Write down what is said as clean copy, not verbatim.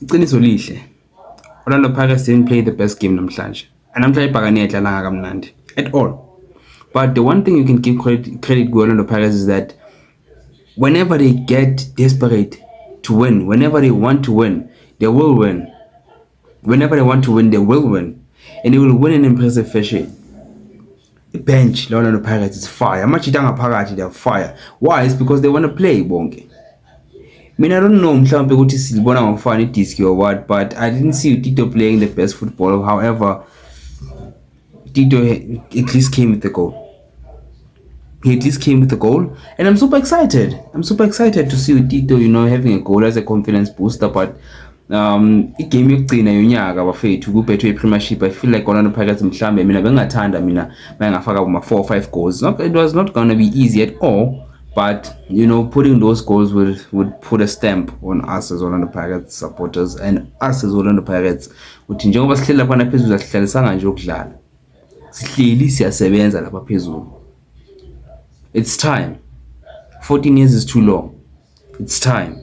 Iqiniso lihle. Orlando Pirates didn't play the best game namhlanje. And namhlanje ibhakane yadlalanga kamnandi at all. But the one thing you can give credit to Orlando Pirates is that whenever they get desperate to win, whenever they want to win, they will win. Whenever they want to win, they will win. And they will win in impressive fashion. The bench, the Orlando Pirates is fire. Machitanga Pirates, they're fire. Why? It's because they want to play, bonke. I mean, I don't know mhlawumbe ukuthi silibona ngokufana idisk or what, but I didn't see Tito playing the best football. However, Tito at least came with the goal. He at least came with the goal, and I'm super excited. I'm super excited to see Tito, having a goal as a confidence booster. But igame yokugcina yonyaka bafethu kubethwe iPremiership, I feel like Orlando Pirates mhlambe mina bengathanda mina bayangafaka kuma 4 or 5 goals. It was not going to be easy at all. But putting those goals would put a stamp on us as Orlando Pirates supporters and us as Orlando Pirates. Uthi njengoba sihleli lapha phezulu asihlalisanga nje ukudlala. Sihleli siyasebenza lapha phezulu. It's time. 14 years is too long. It's time.